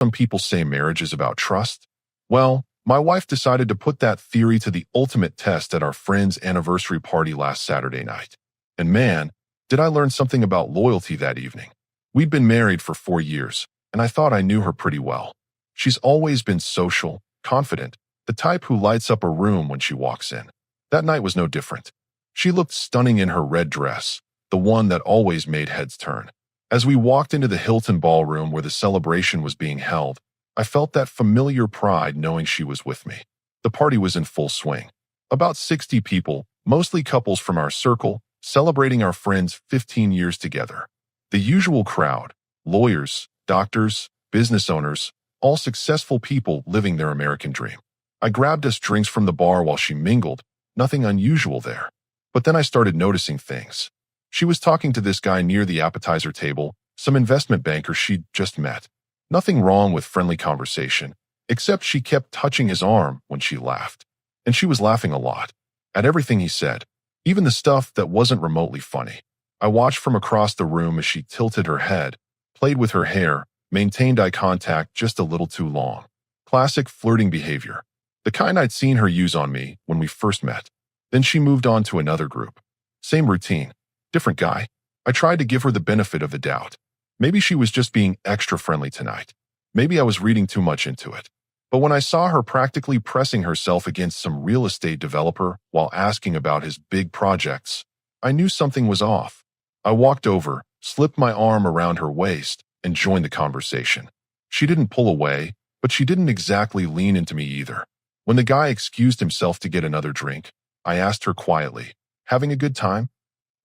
Some people say marriage is about trust. Well, my wife decided to put that theory to the ultimate test at our friend's anniversary party last Saturday night. And man, did I learn something about loyalty that evening. We'd been married for 4 years, and I thought I knew her pretty well. She's always been social, confident, the type who lights up a room when she walks in. That night was no different. She looked stunning in her red dress, the one that always made heads turn. As we walked into the Hilton ballroom where the celebration was being held, I felt that familiar pride knowing she was with me. The party was in full swing. About 60 people, mostly couples from our circle, celebrating our friends' 15 years together. The usual crowd, lawyers, doctors, business owners, all successful people living their American dream. I grabbed us drinks from the bar while she mingled, nothing unusual there. But then I started noticing things. She was talking to this guy near the appetizer table, some investment banker she'd just met. Nothing wrong with friendly conversation, except she kept touching his arm when she laughed. And she was laughing a lot. At everything he said, even the stuff that wasn't remotely funny. I watched from across the room as she tilted her head, played with her hair, maintained eye contact just a little too long. Classic flirting behavior. The kind I'd seen her use on me when we first met. Then she moved on to another group. Same routine. Different guy. I tried to give her the benefit of the doubt. Maybe she was just being extra friendly tonight. Maybe I was reading too much into it. But when I saw her practically pressing herself against some real estate developer while asking about his big projects, I knew something was off. I walked over, slipped my arm around her waist, and joined the conversation. She didn't pull away, but she didn't exactly lean into me either. When the guy excused himself to get another drink, I asked her quietly, "Having a good time?"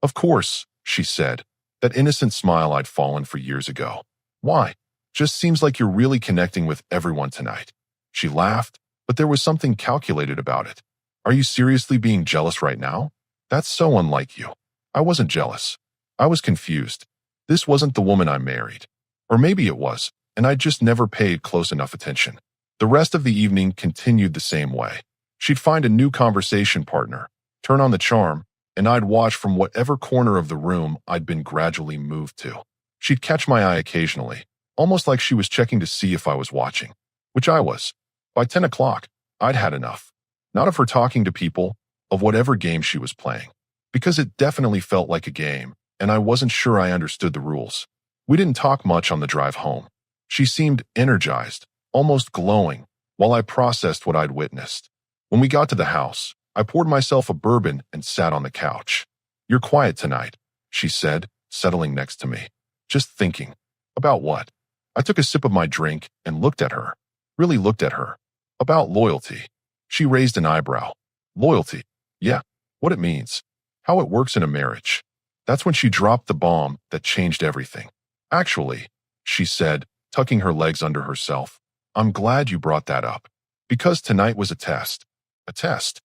"Of course," she said, that innocent smile I'd fallen for years ago. "Why? Just seems like you're really connecting with everyone tonight." She laughed, but there was something calculated about it. "Are you seriously being jealous right now? That's so unlike you." I wasn't jealous. I was confused. This wasn't the woman I married. Or maybe it was, and I just never paid close enough attention. The rest of the evening continued the same way. She'd find a new conversation partner, turn on the charm, and I'd watch from whatever corner of the room I'd been gradually moved to. She'd catch my eye occasionally, almost like she was checking to see if I was watching, which I was. By 10 o'clock, I'd had enough. Not of her talking to people, of whatever game she was playing. Because it definitely felt like a game, and I wasn't sure I understood the rules. We didn't talk much on the drive home. She seemed energized, almost glowing, while I processed what I'd witnessed. When we got to the house, I poured myself a bourbon and sat on the couch. "You're quiet tonight," she said, settling next to me. "Just thinking." "About what?" I took a sip of my drink and looked at her. Really looked at her. "About loyalty." She raised an eyebrow. "Loyalty? Yeah, what it means. How it works in a marriage." That's when she dropped the bomb that changed everything. "Actually," she said, tucking her legs under herself, "I'm glad you brought that up. Because tonight was a test." "A test?"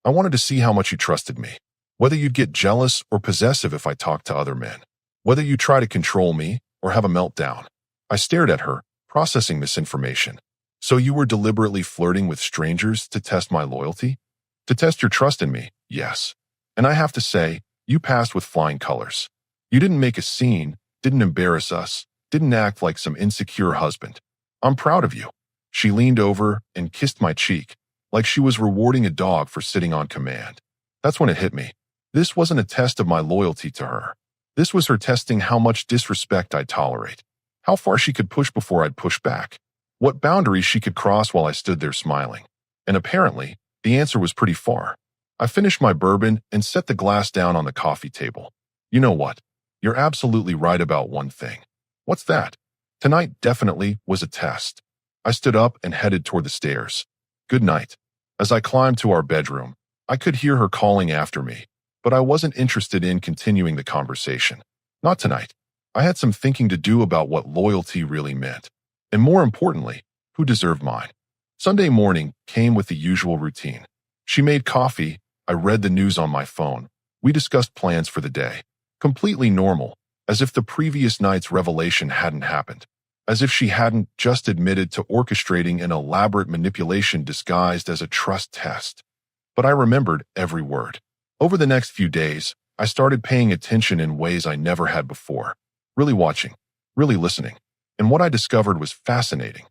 "I wanted to see how much you trusted me. Whether you'd get jealous or possessive if I talked to other men. Whether you try to control me or have a meltdown." I stared at her, processing this information. "So you were deliberately flirting with strangers to test my loyalty?" "To test your trust in me, yes. And I have to say, you passed with flying colors. You didn't make a scene, didn't embarrass us, didn't act like some insecure husband. I'm proud of you." She leaned over and kissed my cheek, like she was rewarding a dog for sitting on command. That's when it hit me. This wasn't a test of my loyalty to her. This was her testing how much disrespect I'd tolerate, how far she could push before I'd push back, what boundaries she could cross while I stood there smiling. And apparently, the answer was pretty far. I finished my bourbon and set the glass down on the coffee table. "You know what? You're absolutely right about one thing." "What's that?" "Tonight definitely was a test." I stood up and headed toward the stairs. "Good night." As I climbed to our bedroom, I could hear her calling after me, but I wasn't interested in continuing the conversation. Not tonight. I had some thinking to do about what loyalty really meant. And more importantly, who deserved mine. Sunday morning came with the usual routine. She made coffee, I read the news on my phone. We discussed plans for the day. Completely normal, as if the previous night's revelation hadn't happened. As if she hadn't just admitted to orchestrating an elaborate manipulation disguised as a trust test. But I remembered every word. Over the next few days, I started paying attention in ways I never had before. Really watching, really listening. And what I discovered was fascinating.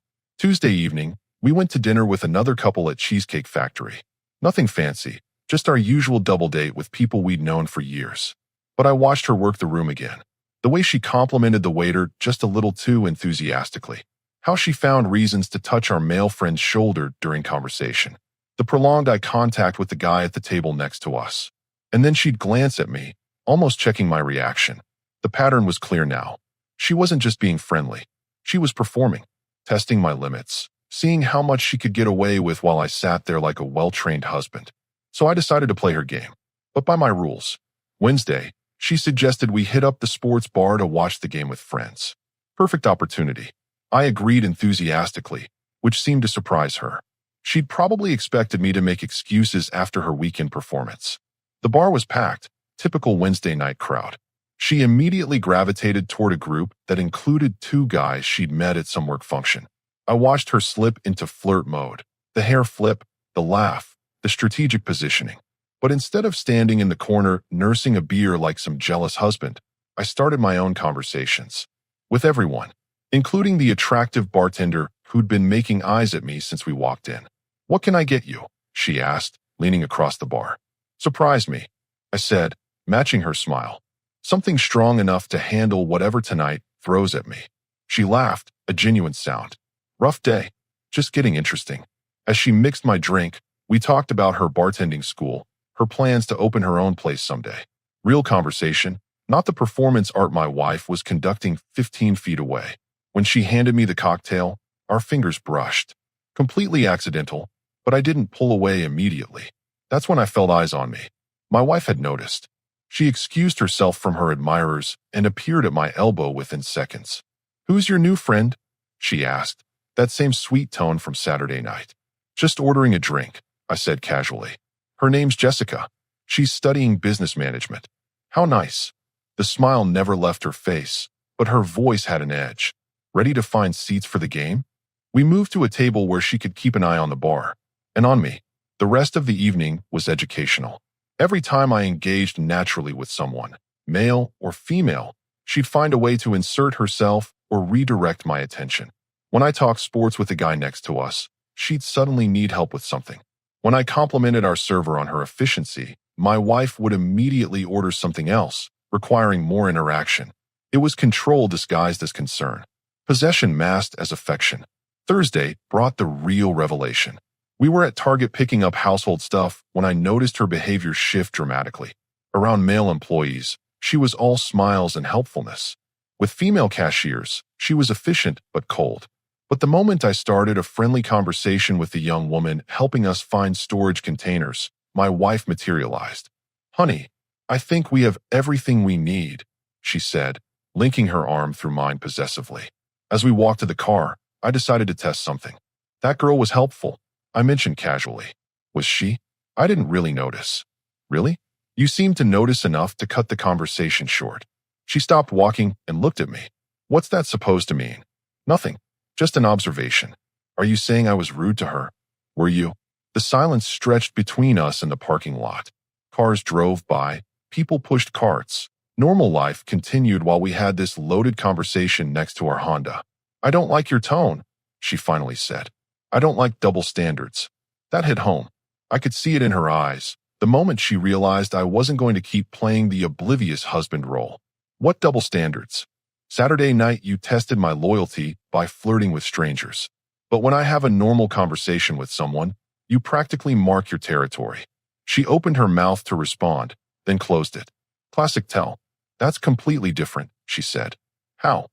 Tuesday evening, we went to dinner with another couple at Cheesecake Factory. Nothing fancy, just our usual double date with people we'd known for years. But I watched her work the room again. The way she complimented the waiter just a little too enthusiastically. How she found reasons to touch our male friend's shoulder during conversation. The prolonged eye contact with the guy at the table next to us. And then she'd glance at me, almost checking my reaction. The pattern was clear now. She wasn't just being friendly. She was performing, testing my limits, seeing how much she could get away with while I sat there like a well-trained husband. So I decided to play her game, but by my rules. Wednesday, she suggested we hit up the sports bar to watch the game with friends. Perfect opportunity. I agreed enthusiastically, which seemed to surprise her. She'd probably expected me to make excuses after her weekend performance. The bar was packed, typical Wednesday night crowd. She immediately gravitated toward a group that included two guys she'd met at some work function. I watched her slip into flirt mode, the hair flip, the laugh, the strategic positioning. But instead of standing in the corner nursing a beer like some jealous husband, I started my own conversations. With everyone, including the attractive bartender who'd been making eyes at me since we walked in. "What can I get you?" she asked, leaning across the bar. "Surprise me," I said, matching her smile. "Something strong enough to handle whatever tonight throws at me." She laughed, a genuine sound. "Rough day. Just getting interesting." As she mixed my drink, we talked about her bartending school, her plans to open her own place someday. Real conversation, not the performance art my wife was conducting 15 feet away. When she handed me the cocktail, our fingers brushed. Completely accidental, but I didn't pull away immediately. That's when I felt eyes on me. My wife had noticed. She excused herself from her admirers and appeared at my elbow within seconds. "Who's your new friend?" she asked, that same sweet tone from Saturday night. "Just ordering a drink," I said casually. "Her name's Jessica. She's studying business management." "How nice." The smile never left her face, but her voice had an edge. "Ready to find seats for the game?" We moved to a table where she could keep an eye on the bar, and on me. The rest of the evening was educational. Every time I engaged naturally with someone, male or female, she'd find a way to insert herself or redirect my attention. When I talked sports with the guy next to us, she'd suddenly need help with something. When I complimented our server on her efficiency, my wife would immediately order something else, requiring more interaction. It was control disguised as concern, possession masked as affection. Thursday brought the real revelation. We were at Target picking up household stuff when I noticed her behavior shift dramatically. Around male employees, she was all smiles and helpfulness. With female cashiers, she was efficient but cold. But the moment I started a friendly conversation with the young woman helping us find storage containers, my wife materialized. "Honey, I think we have everything we need," she said, linking her arm through mine possessively. As we walked to the car, I decided to test something. "That girl was helpful," I mentioned casually. "Was she?" I didn't really notice. "Really? You seemed to notice enough to cut the conversation short." She stopped walking and looked at me. "What's that supposed to mean?" "Nothing. Just an observation." "Are you saying I was rude to her?" "Were you?" The silence stretched between us in the parking lot. Cars drove by. People pushed carts. Normal life continued while we had this loaded conversation next to our Honda. "I don't like your tone," she finally said. "I don't like double standards." That hit home. I could see it in her eyes, the moment she realized I wasn't going to keep playing the oblivious husband role. "What double standards?" "Saturday night you tested my loyalty by flirting with strangers. But when I have a normal conversation with someone, you practically mark your territory." She opened her mouth to respond, then closed it. "Classic tell. That's completely different," she said. "How?"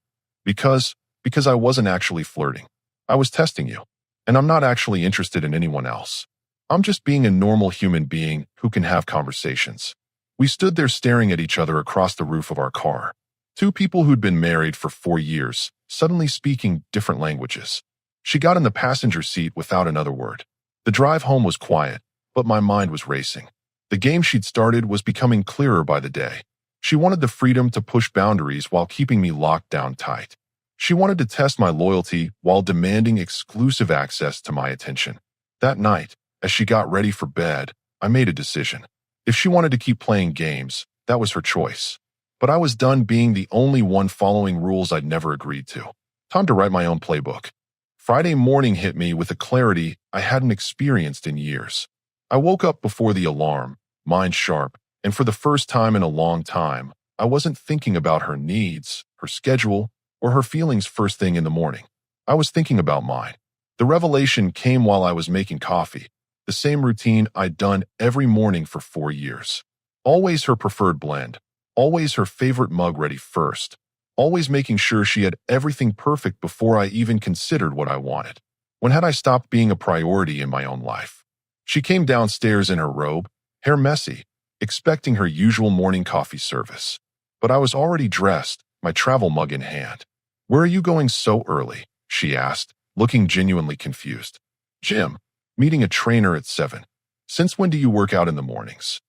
Because I wasn't actually flirting. I was testing you. And I'm not actually interested in anyone else. I'm just being a normal human being who can have conversations." We stood there staring at each other across the roof of our car. Two people who'd been married for 4 years, suddenly speaking different languages. She got in the passenger seat without another word. The drive home was quiet, but my mind was racing. The game she'd started was becoming clearer by the day. She wanted the freedom to push boundaries while keeping me locked down tight. She wanted to test my loyalty while demanding exclusive access to my attention. That night, as she got ready for bed, I made a decision. If she wanted to keep playing games, that was her choice. But I was done being the only one following rules I'd never agreed to. Time to write my own playbook. Friday morning hit me with a clarity I hadn't experienced in years. I woke up before the alarm, mind sharp, and for the first time in a long time, I wasn't thinking about her needs, her schedule, or her feelings first thing in the morning. I was thinking about mine. The revelation came while I was making coffee, the same routine I'd done every morning for 4 years. Always her preferred blend, always her favorite mug ready first, always making sure she had everything perfect before I even considered what I wanted. When had I stopped being a priority in my own life? She came downstairs in her robe, hair messy, expecting her usual morning coffee service. But I was already dressed, my travel mug in hand. "Where are you going so early?" she asked, looking genuinely confused. "Gym. Meeting a trainer at 7. "Since when do you work out in the mornings?"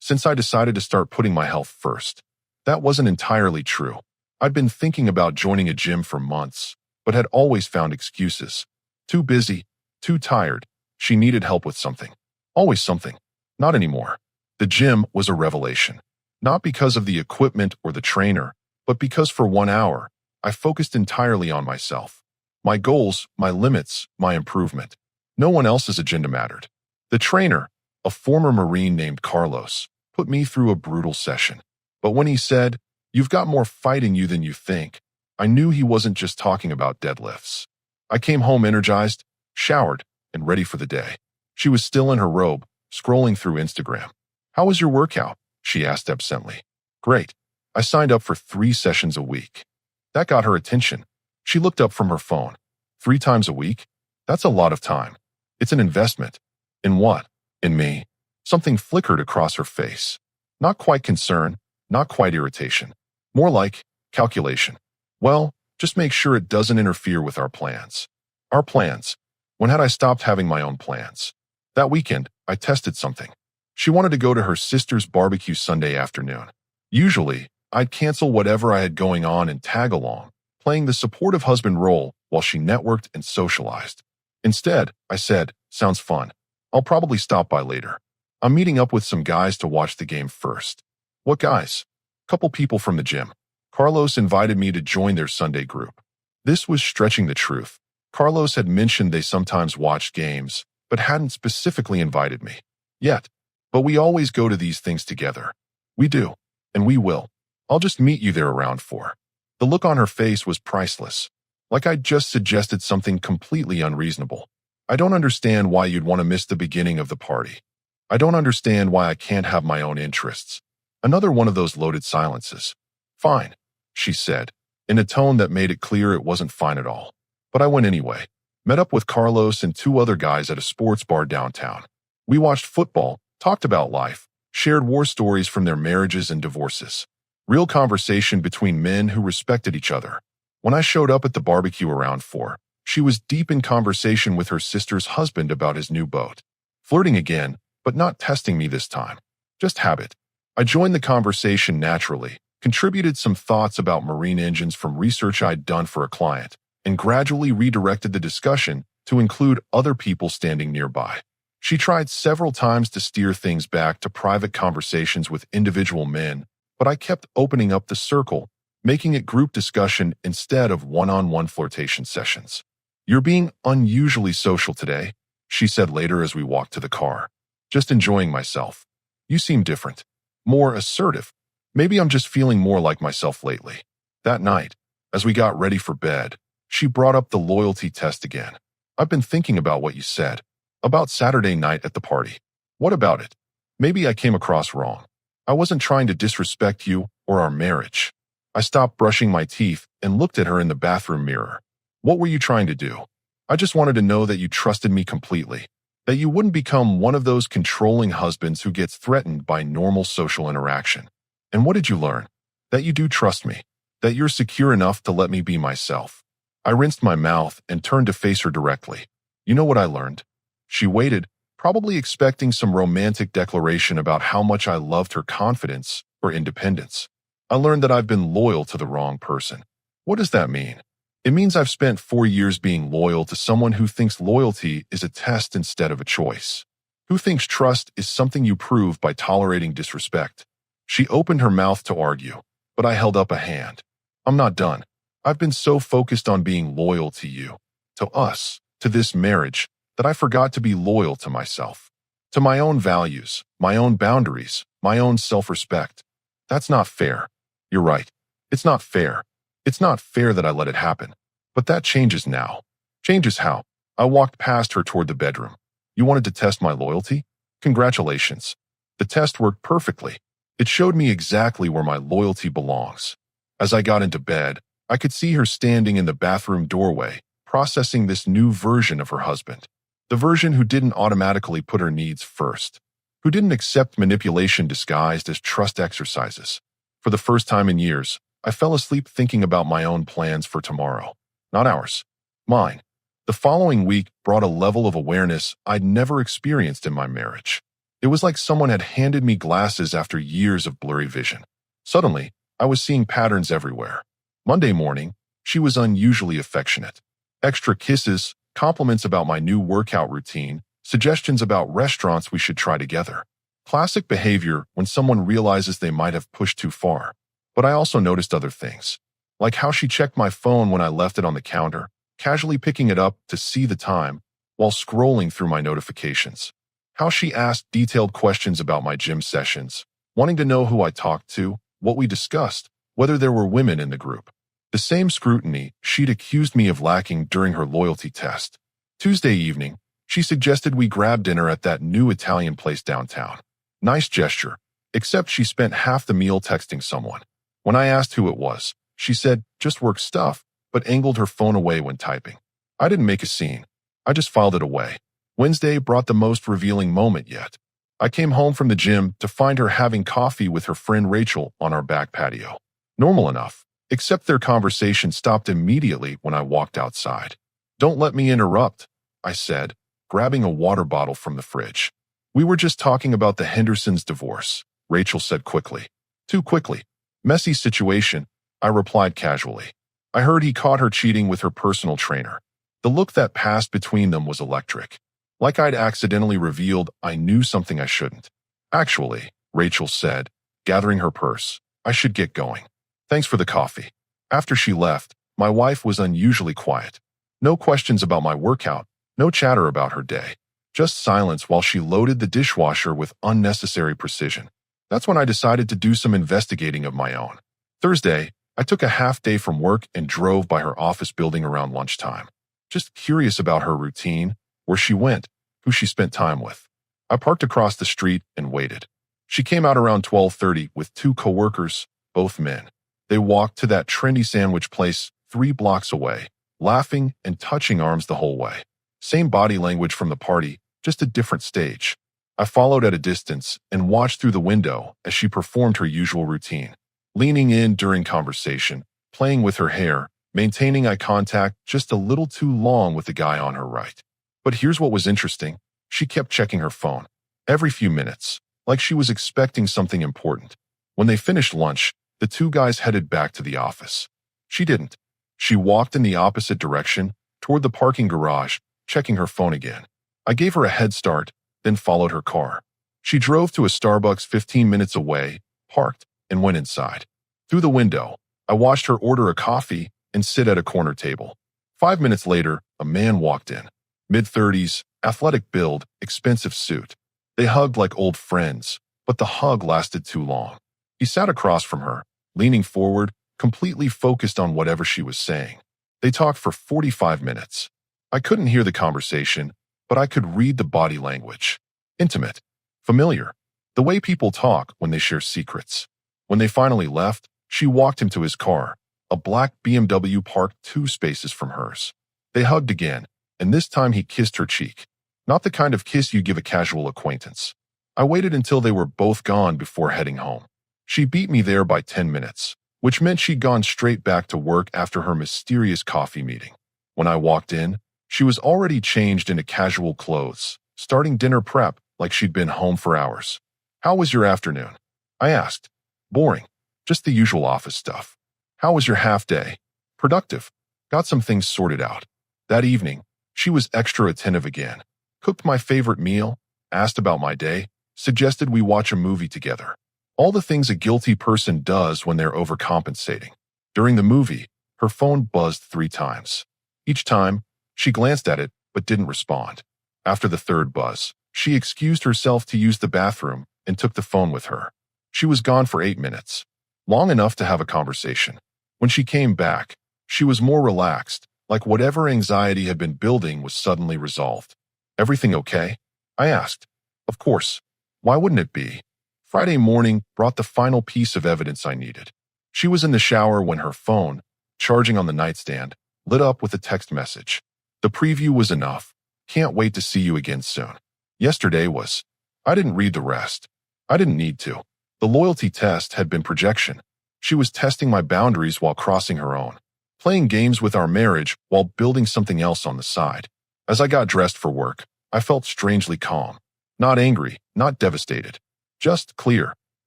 "Since I decided to start putting my health first." That wasn't entirely true. I'd been thinking about joining a gym for months, but had always found excuses. Too busy, too tired. She needed help with something. Always something. Not anymore. The gym was a revelation. Not because of the equipment or the trainer, but because for 1 hour, I focused entirely on myself. My goals, my limits, my improvement. No one else's agenda mattered. The trainer, a former Marine named Carlos, put me through a brutal session. But when he said, "You've got more fight in you than you think," I knew he wasn't just talking about deadlifts. I came home energized, showered, and ready for the day. She was still in her robe, scrolling through Instagram. "How was your workout?" she asked absently. "Great. I signed up for 3 sessions a week." That got her attention. She looked up from her phone. 3 times a week? That's a lot of time. It's an investment. In what? In me. Something flickered across her face. Not quite concern, not quite irritation. More like calculation. "Well, just make sure it doesn't interfere with our plans." Our plans. When had I stopped having my own plans? That weekend, I tested something. She wanted to go to her sister's barbecue Sunday afternoon. Usually, I'd cancel whatever I had going on and tag along, playing the supportive husband role while she networked and socialized. Instead, I said, "Sounds fun. I'll probably stop by later. I'm meeting up with some guys to watch the game first." "What guys?" "Couple people from the gym. Carlos invited me to join their Sunday group." This was stretching the truth. Carlos had mentioned they sometimes watched games, but hadn't specifically invited me. Yet. "But we always go to these things together." "We do. And we will. I'll just meet you there around 4. The look on her face was priceless. Like I'd just suggested something completely unreasonable. "I don't understand why you'd want to miss the beginning of the party. I don't understand why I can't have my own interests." Another one of those loaded silences. "Fine," she said, in a tone that made it clear it wasn't fine at all. But I went anyway. Met up with Carlos and 2 other guys at a sports bar downtown. We watched football, talked about life, shared war stories from their marriages and divorces. Real conversation between men who respected each other. When I showed up at the barbecue around 4, she was deep in conversation with her sister's husband about his new boat. Flirting again, but not testing me this time. Just habit. I joined the conversation naturally, contributed some thoughts about marine engines from research I'd done for a client, and gradually redirected the discussion to include other people standing nearby. She tried several times to steer things back to private conversations with individual men, but I kept opening up the circle, making it group discussion instead of one-on-one flirtation sessions. "You're being unusually social today," she said later as we walked to the car. "Just enjoying myself. You seem different. More assertive. Maybe I'm just feeling more like myself lately." That night, as we got ready for bed, she brought up the loyalty test again. "I've been thinking about what you said. About Saturday night at the party. What about it? Maybe I came across wrong. I wasn't trying to disrespect you or our marriage." I stopped brushing my teeth and looked at her in the bathroom mirror. "What were you trying to do?" "I just wanted to know that you trusted me completely. That you wouldn't become one of those controlling husbands who gets threatened by normal social interaction. And what did you learn? That you do trust me. That you're secure enough to let me be myself." I rinsed my mouth and turned to face her directly. "You know what I learned?" She waited, probably expecting some romantic declaration about how much I loved her confidence or independence. "I learned that I've been loyal to the wrong person." "What does that mean?" "It means I've spent 4 years being loyal to someone who thinks loyalty is a test instead of a choice. Who thinks trust is something you prove by tolerating disrespect." She opened her mouth to argue, but I held up a hand. "I'm not done. I've been so focused on being loyal to you. to us, to this marriage, that I forgot to be loyal to myself, to my own values, my own boundaries, my own self-respect. That's not fair. You're right. It's not fair. It's not fair that I let it happen. But that changes now. Changes how? I walked past her toward the bedroom. You wanted to test my loyalty? Congratulations. The test worked perfectly. It showed me exactly where my loyalty belongs. As I got into bed, I could see her standing in the bathroom doorway, processing this new version of her husband. The version who didn't automatically put her needs first, who didn't accept manipulation disguised as trust exercises. For the first time in years, I fell asleep thinking about my own plans for tomorrow. Not ours. Mine. The following week brought a level of awareness I'd never experienced in my marriage. It was like someone had handed me glasses after years of blurry vision. Suddenly, I was seeing patterns everywhere. Monday morning, she was unusually affectionate. Extra kisses, compliments about my new workout routine, suggestions about restaurants we should try together. Classic behavior when someone realizes they might have pushed too far. But I also noticed other things, like how she checked my phone when I left it on the counter, casually picking it up to see the time while scrolling through my notifications. How she asked detailed questions about my gym sessions, wanting to know who I talked to, what we discussed, whether there were women in the group. The same scrutiny she'd accused me of lacking during her loyalty test. Tuesday evening, she suggested we grab dinner at that new Italian place downtown. Nice gesture, except she spent half the meal texting someone. When I asked who it was, she said, just work stuff, but angled her phone away when typing. I didn't make a scene. I just filed it away. Wednesday brought the most revealing moment yet. I came home from the gym to find her having coffee with her friend Rachel on our back patio. Normal enough, except their conversation stopped immediately when I walked outside. Don't let me interrupt, I said, grabbing a water bottle from the fridge. We were just talking about the Hendersons' divorce, Rachel said quickly. Too quickly. Messy situation, I replied casually. I heard he caught her cheating with her personal trainer. The look that passed between them was electric. Like I'd accidentally revealed I knew something I shouldn't. Actually, Rachel said, gathering her purse, I should get going. Thanks for the coffee. After she left, my wife was unusually quiet. No questions about my workout, no chatter about her day. Just silence while she loaded the dishwasher with unnecessary precision. That's when I decided to do some investigating of my own. Thursday, I took a half day from work and drove by her office building around lunchtime. Just curious about her routine, where she went, who she spent time with. I parked across the street and waited. She came out around 12:30 with two coworkers, both men. They walked to that trendy sandwich place 3 blocks away, laughing and touching arms the whole way. Same body language from the party, just a different stage. I followed at a distance and watched through the window as she performed her usual routine, leaning in during conversation, playing with her hair, maintaining eye contact just a little too long with the guy on her right. But here's what was interesting. She kept checking her phone every few minutes, like she was expecting something important. When they finished lunch, the two guys headed back to the office. She didn't. She walked in the opposite direction, toward the parking garage, checking her phone again. I gave her a head start, then followed her car. She drove to a Starbucks 15 minutes away, parked, and went inside. Through the window, I watched her order a coffee and sit at a corner table. 5 minutes later, a man walked in. Mid-30s, athletic build, expensive suit. They hugged like old friends, but the hug lasted too long. He sat across from her, leaning forward, completely focused on whatever she was saying. They talked for 45 minutes. I couldn't hear the conversation, but I could read the body language. Intimate. Familiar. The way people talk when they share secrets. When they finally left, she walked him to his car, a black BMW parked 2 spaces from hers. They hugged again, and this time he kissed her cheek. Not the kind of kiss you give a casual acquaintance. I waited until they were both gone before heading home. She beat me there by 10 minutes, which meant she'd gone straight back to work after her mysterious coffee meeting. When I walked in, she was already changed into casual clothes, starting dinner prep like she'd been home for hours. How was your afternoon? I asked. Boring. Just the usual office stuff. How was your half day? Productive. Got some things sorted out. That evening, she was extra attentive again. Cooked my favorite meal, asked about my day, suggested we watch a movie together. All the things a guilty person does when they're overcompensating. During the movie, her phone buzzed 3 times. Each time, She glanced at it, but didn't respond. After the third buzz, she excused herself to use the bathroom and took the phone with her. She was gone for 8 minutes, long enough to have a conversation. When she came back, she was more relaxed, like whatever anxiety had been building was suddenly resolved. "Everything okay?" I asked. Of course. Why wouldn't it be? Friday morning brought the final piece of evidence I needed. She was in the shower when her phone, charging on the nightstand, lit up with a text message. The preview was enough. "Can't wait to see you again soon." Yesterday was. I didn't read the rest. I didn't need to. The loyalty test had been projection. She was testing my boundaries while crossing her own, playing games with our marriage while building something else on the side. As I got dressed for work, I felt strangely calm. Not angry, not devastated. Just clear.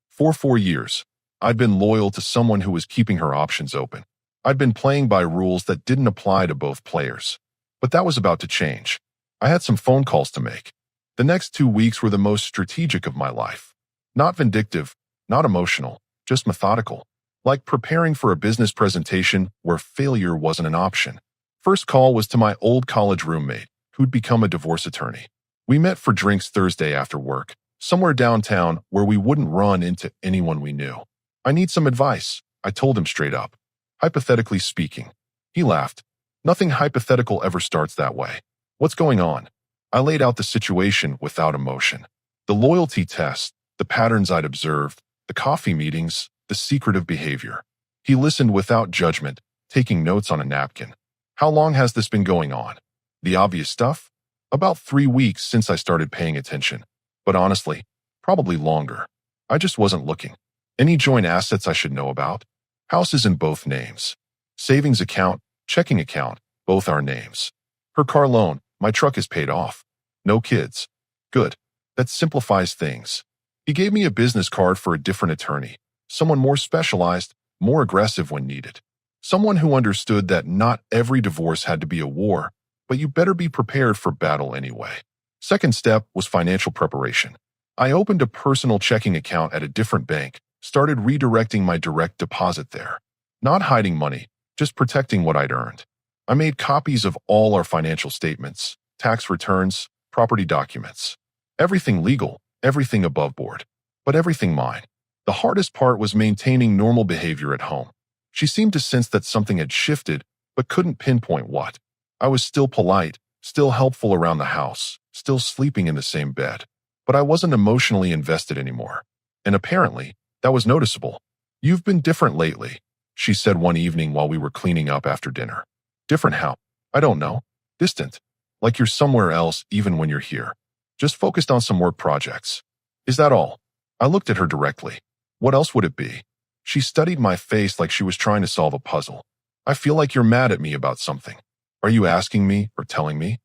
For 4 years, I'd been loyal to someone who was keeping her options open. I'd been playing by rules that didn't apply to both players. But that was about to change. I had some phone calls to make. The next 2 weeks were the most strategic of my life. Not vindictive, not emotional, just methodical. Like preparing for a business presentation where failure wasn't an option. First call was to my old college roommate, who'd become a divorce attorney. We met for drinks Thursday after work, somewhere downtown where we wouldn't run into anyone we knew. "I need some advice," I told him straight up. "Hypothetically speaking." He laughed. "Nothing hypothetical ever starts that way. What's going on?" I laid out the situation without emotion. The loyalty test, the patterns I'd observed, the coffee meetings, the secretive behavior. He listened without judgment, taking notes on a napkin. "How long has this been going on?" The obvious stuff? About 3 weeks since I started paying attention. But honestly, probably longer. I just wasn't looking. Any joint assets I should know about? Houses in both names. Savings account, checking account, both our names. Her car loan, my truck is paid off. No kids. Good. That simplifies things. He gave me a business card for a different attorney. Someone more specialized, more aggressive when needed. Someone who understood that not every divorce had to be a war, but you better be prepared for battle anyway. Second step was financial preparation. I opened a personal checking account at a different bank, started redirecting my direct deposit there. Not hiding money, just protecting what I'd earned. I made copies of all our financial statements, tax returns, property documents. Everything legal, everything above board, but everything mine. The hardest part was maintaining normal behavior at home. She seemed to sense that something had shifted, but couldn't pinpoint what. I was still polite, still helpful around the house, still sleeping in the same bed. But I wasn't emotionally invested anymore. And apparently, that was noticeable. "You've been different lately," she said one evening while we were cleaning up after dinner. "Different how?" "I don't know. Distant. Like you're somewhere else even when you're here. Just focused on some work projects." "Is that all?" I looked at her directly. What else would it be? She studied my face like she was trying to solve a puzzle. "I feel like you're mad at me about something." "Are you asking me or telling me?"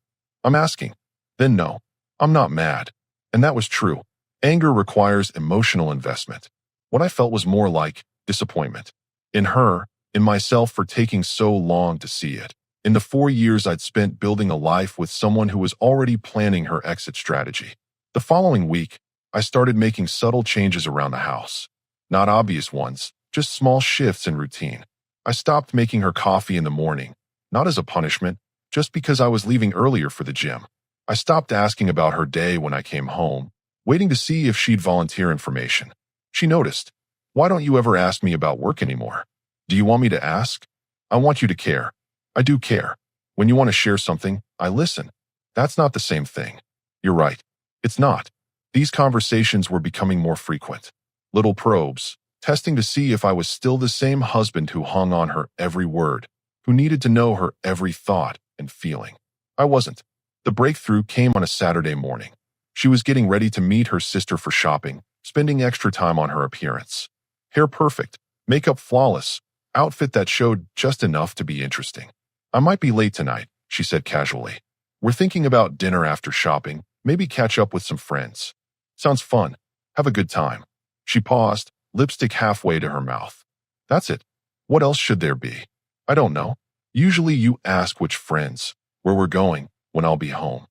"I'm asking." "Then no, I'm not mad." And that was true. Anger requires emotional investment. What I felt was more like disappointment. In her, in myself for taking so long to see it. In the 4 years I'd spent building a life with someone who was already planning her exit strategy. The following week, I started making subtle changes around the house. Not obvious ones, just small shifts in routine. I stopped making her coffee in the morning, not as a punishment, just because I was leaving earlier for the gym. I stopped asking about her day when I came home, waiting to see if she'd volunteer information. She noticed. "Why don't you ever ask me about work anymore?" "Do you want me to ask?" "I want you to care." "I do care. When you want to share something, I listen." "That's not the same thing." "You're right. It's not." These conversations were becoming more frequent. Little probes, testing to see if I was still the same husband who hung on her every word, who needed to know her every thought and feeling. I wasn't. The breakthrough came on a Saturday morning. She was getting ready to meet her sister for shopping, spending extra time on her appearance. Hair perfect, makeup flawless, outfit that showed just enough to be interesting. "I might be late tonight," she said casually. "We're thinking about dinner after shopping, maybe catch up with some friends." "Sounds fun. Have a good time." She paused, lipstick halfway to her mouth. "That's it. What else should there be?" "I don't know. Usually you ask which friends, where we're going, when I'll be home."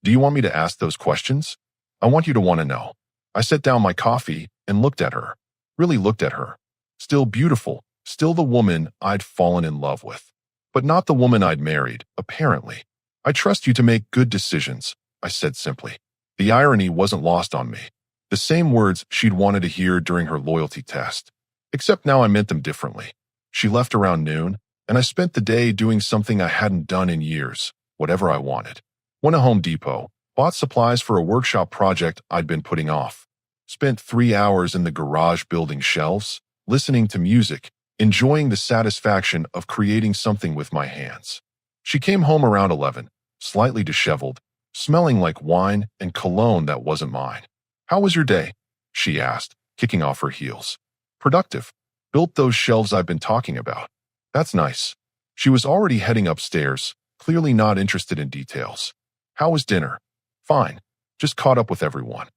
"Do you want me to ask those questions?" "I want you to want to know." I set down my coffee and looked at her. Really looked at her. Still beautiful, still the woman I'd fallen in love with. But not the woman I'd married, apparently. I trust you to make good decisions, I said simply. The irony wasn't lost on me. The same words she'd wanted to hear during her loyalty test. Except now I meant them differently. She left around noon, and I spent the day doing something I hadn't done in years, whatever I wanted. Went to Home Depot, bought supplies for a workshop project I'd been putting off. Spent 3 hours in the garage building shelves, listening to music, enjoying the satisfaction of creating something with my hands. She came home around 11, slightly disheveled, smelling like wine and cologne that wasn't mine. "How was your day?" she asked, kicking off her heels. "Productive. Built those shelves I've been talking about." "That's nice." She was already heading upstairs, clearly not interested in details. "How was dinner?" "Fine. Just caught up with everyone."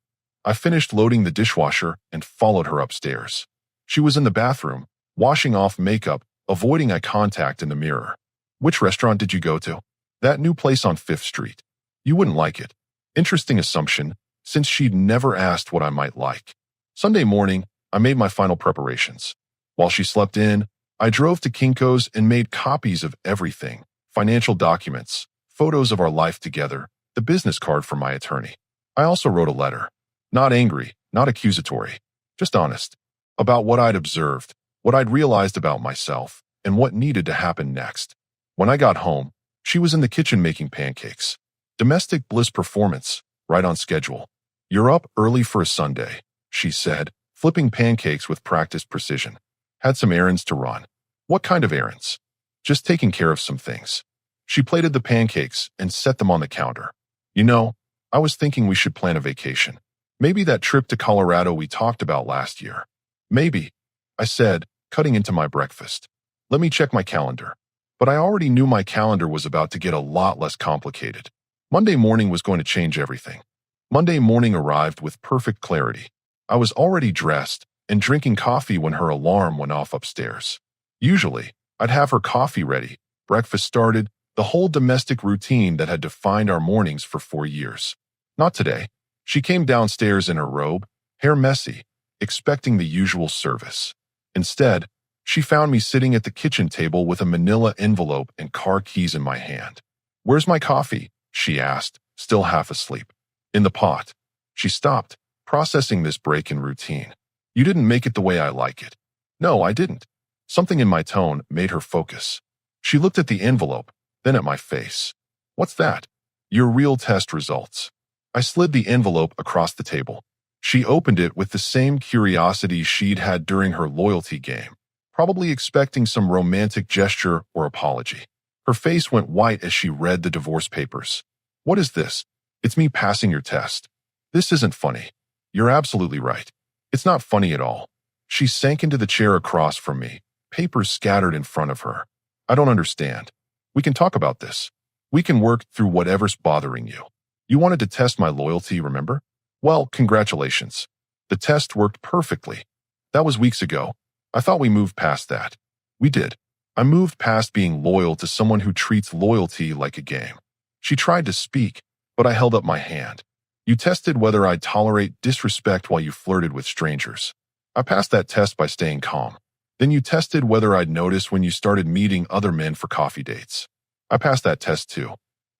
I finished loading the dishwasher and followed her upstairs. She was in the bathroom, washing off makeup, avoiding eye contact in the mirror. "Which restaurant did you go to?" "That new place on 5th Street. You wouldn't like it." Interesting assumption, since she'd never asked what I might like. Sunday morning, I made my final preparations. While she slept in, I drove to Kinko's and made copies of everything: financial documents, photos of our life together, the business card from my attorney. I also wrote a letter. Not angry, not accusatory, just honest. About what I'd observed, what I'd realized about myself, and what needed to happen next. When I got home, she was in the kitchen making pancakes. Domestic bliss performance, right on schedule. "You're up early for a Sunday," she said, flipping pancakes with practiced precision. "Had some errands to run." "What kind of errands?" "Just taking care of some things." She plated the pancakes and set them on the counter. "You know, I was thinking we should plan a vacation. Maybe that trip to Colorado we talked about last year." "Maybe," I said, cutting into my breakfast. "Let me check my calendar." But I already knew my calendar was about to get a lot less complicated. Monday morning was going to change everything. Monday morning arrived with perfect clarity. I was already dressed and drinking coffee when her alarm went off upstairs. Usually, I'd have her coffee ready, breakfast started, the whole domestic routine that had defined our mornings for 4 years. Not today. She came downstairs in her robe, hair messy, expecting the usual service. Instead, she found me sitting at the kitchen table with a manila envelope and car keys in my hand. "Where's my coffee?" she asked, still half asleep. "In the pot." She stopped, processing this break in routine. "You didn't make it the way I like it." "No, I didn't." Something in my tone made her focus. She looked at the envelope, then at my face. "What's that?" "Your real test results." I slid the envelope across the table. She opened it with the same curiosity she'd had during her loyalty game, probably expecting some romantic gesture or apology. Her face went white as she read the divorce papers. "What is this?" "It's me passing your test." "This isn't funny." "You're absolutely right. It's not funny at all." She sank into the chair across from me, papers scattered in front of her. "I don't understand. We can talk about this. We can work through whatever's bothering you. You wanted to test my loyalty, remember? Well, congratulations. The test worked perfectly. That was weeks ago. I thought we moved past that." "We did. I moved past being loyal to someone who treats loyalty like a game." She tried to speak, but I held up my hand. "You tested whether I'd tolerate disrespect while you flirted with strangers. I passed that test by staying calm. Then you tested whether I'd notice when you started meeting other men for coffee dates. I passed that test too."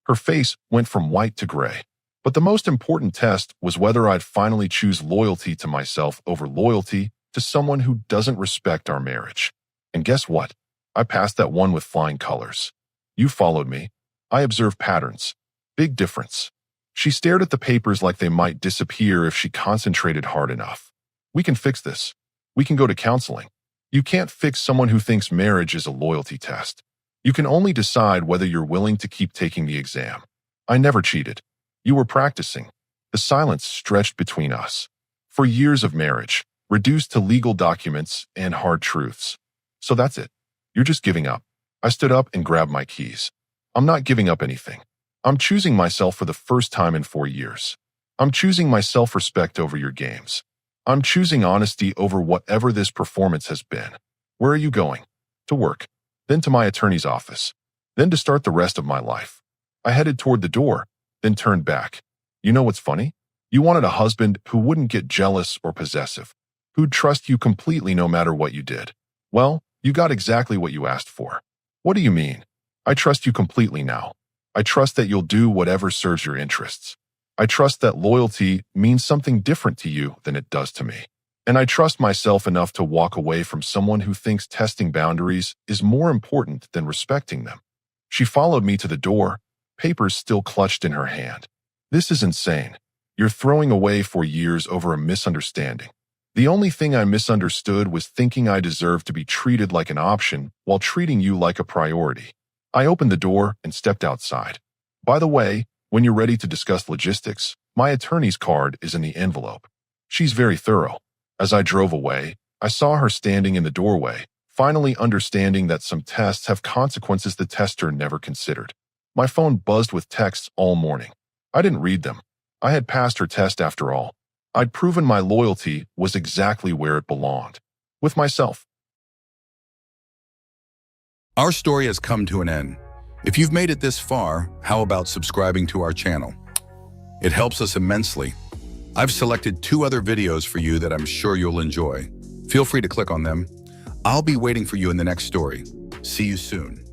Her face went from white to gray. "But the most important test was whether I'd finally choose loyalty to myself over loyalty to someone who doesn't respect our marriage. And guess what? I passed that one with flying colors. You followed me. I observed patterns. Big difference." She stared at the papers like they might disappear if she concentrated hard enough. "We can fix this. We can go to counseling. You can't fix someone who thinks marriage is a loyalty test. You can only decide whether you're willing to keep taking the exam. I never cheated. You were practicing." The silence stretched between us. For years of marriage, reduced to legal documents and hard truths. "So that's it. You're just giving up." I stood up and grabbed my keys. "I'm not giving up anything. I'm choosing myself for the first time in 4 years. I'm choosing my self-respect over your games. I'm choosing honesty over whatever this performance has been." "Where are you going?" "To work. Then to my attorney's office. Then to start the rest of my life." I headed toward the door, then turned back. "You know what's funny? You wanted a husband who wouldn't get jealous or possessive, who'd trust you completely no matter what you did. Well, you got exactly what you asked for." "What do you mean?" "I trust you completely now." I trust that you'll do whatever serves your interests. I trust that loyalty means something different to you than it does to me. And I trust myself enough to walk away from someone who thinks testing boundaries is more important than respecting them. She followed me to the door, papers still clutched in her hand. This is insane. You're throwing away 4 years over a misunderstanding. The only thing I misunderstood was thinking I deserved to be treated like an option while treating you like a priority. I opened the door and stepped outside. By the way, when you're ready to discuss logistics, my attorney's card is in the envelope. She's very thorough. As I drove away, I saw her standing in the doorway, finally understanding that some tests have consequences the tester never considered. My phone buzzed with texts all morning. I didn't read them. I had passed her test after all. I'd proven my loyalty was exactly where it belonged. With myself. Our story has come to an end. If you've made it this far, how about subscribing to our channel? It helps us immensely. I've selected 2 other videos for you that I'm sure you'll enjoy. Feel free to click on them. I'll be waiting for you in the next story. See you soon.